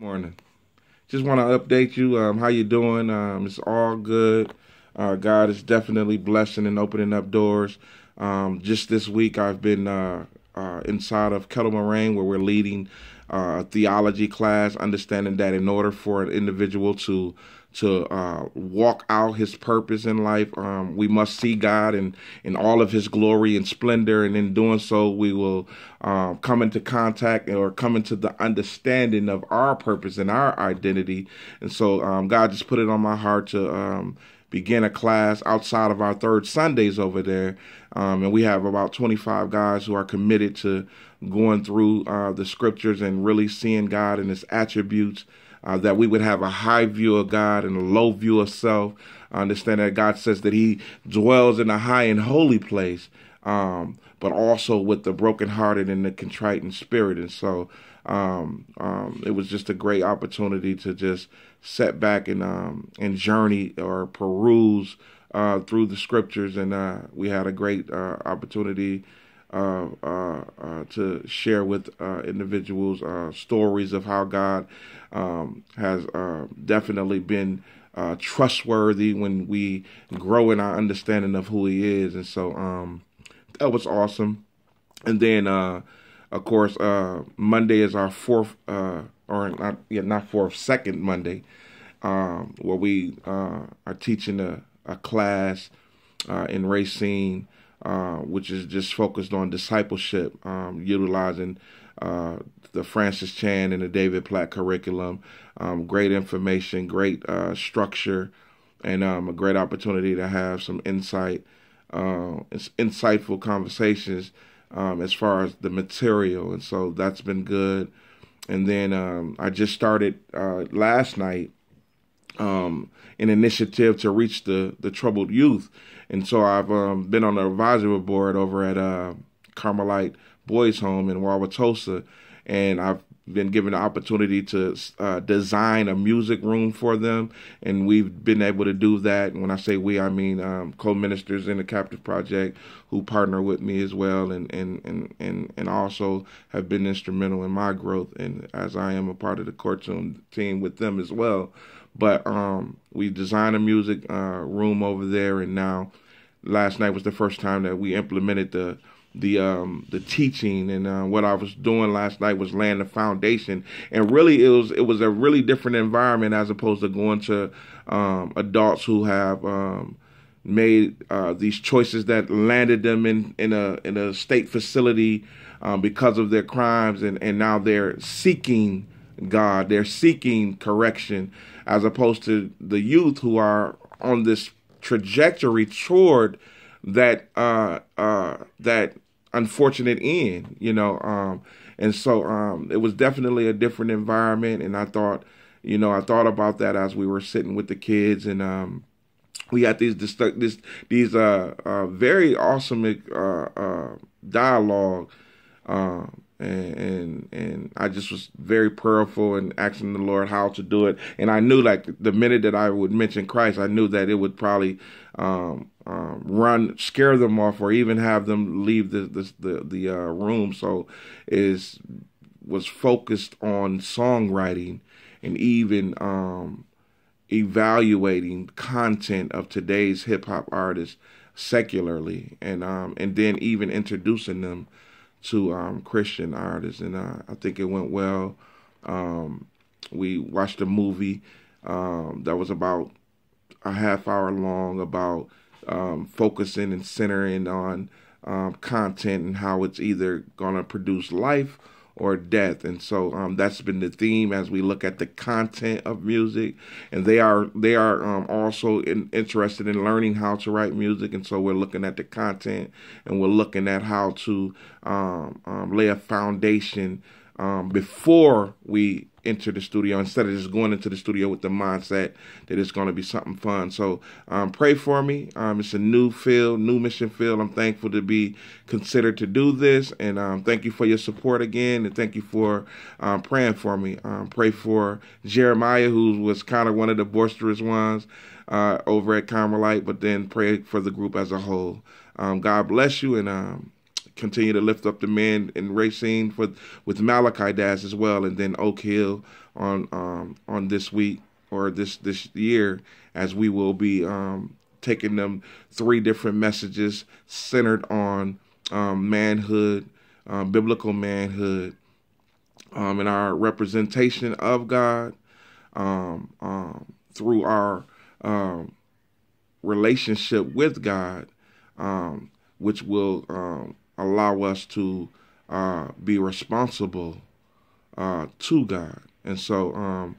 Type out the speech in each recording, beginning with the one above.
Morning. Just want to update you. How you doing? It's all good. God is definitely blessing and opening up doors. Just this week, I've been inside of Kettle Moraine, where we're leading a theology class, understanding that in order for an individual to walk out his purpose in life, we must see God in all of his glory and splendor. And in doing so, we will come into contact or come into the understanding of our purpose and our identity. And so God just put it on my heart to begin a class outside of our third Sundays over there. And we have about 25 guys who are committed to going through the scriptures and really seeing God and his attributes, that we would have a high view of God and a low view of self. Understand that God says that he dwells in a high and holy place, but also with the brokenhearted and the contrite in spirit. And so it was just a great opportunity to just sit back and journey or peruse through the scriptures. And we had a great opportunity to share with individuals stories of how God has definitely been trustworthy when we grow in our understanding of who he is. And so that was awesome. And then, of course, Monday is our second Monday, where we are teaching a class in Racine, which is just focused on discipleship, utilizing the Francis Chan and the David Platt curriculum. Great information, great structure, and a great opportunity to have some insightful conversations as far as the material. And so that's been good. And then I just started last night an initiative to reach the troubled youth. And so I've been on the advisory board over at Carmelite Boys Home in Wauwatosa, and I've been given the opportunity to design a music room for them, and we've been able to do that. And when I say we, I mean co-ministers in the Captive Project who partner with me as well, and also have been instrumental in my growth, and as I am a part of the cartoon team with them as well. But we designed a music room over there, and now last night was the first time that we implemented the teaching. And what I was doing last night was laying the foundation. And really, it was a really different environment as opposed to going to adults who have made these choices that landed them in a state facility because of their crimes, and now they're seeking God, they're seeking correction, as opposed to the youth who are on this trajectory toward that unfortunate end, and so it was definitely a different environment. And I thought about that as we were sitting with the kids, and we had these very awesome dialogue. And I just was very prayerful and asking the Lord how to do it. And I knew, like, the minute that I would mention Christ, I knew that it would probably scare them off, or even have them leave the room. So it was focused on songwriting and even evaluating content of today's hip hop artists secularly, and then even introducing them to Christian artists. And I think it went well. We watched a movie that was about a half hour long, about focusing and centering on content and how it's either going to produce life or death. And so that's been the theme as we look at the content of music. And they are also interested in learning how to write music. And so we're looking at the content, and we're looking at how to lay a foundation before we enter the studio, instead of just going into the studio with the mindset that it's going to be something fun. So pray for me. It's a new mission field. I'm thankful to be considered to do this, and thank you for your support again, and thank you for praying for me. Pray for Jeremiah, who was kind of one of the boisterous ones over at Carmelite, but then pray for the group as a whole. God bless you, and continue to lift up the men in Racine with Malachi Dash as well, and then Oak Hill on this week or this year, as we will be taking them 3 different messages centered on manhood, biblical manhood, and our representation of God through our relationship with God, which will allow us to be responsible to God. And so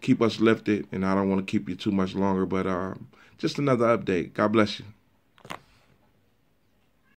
keep us lifted, and I don't want to keep you too much longer, but just another update. God bless you.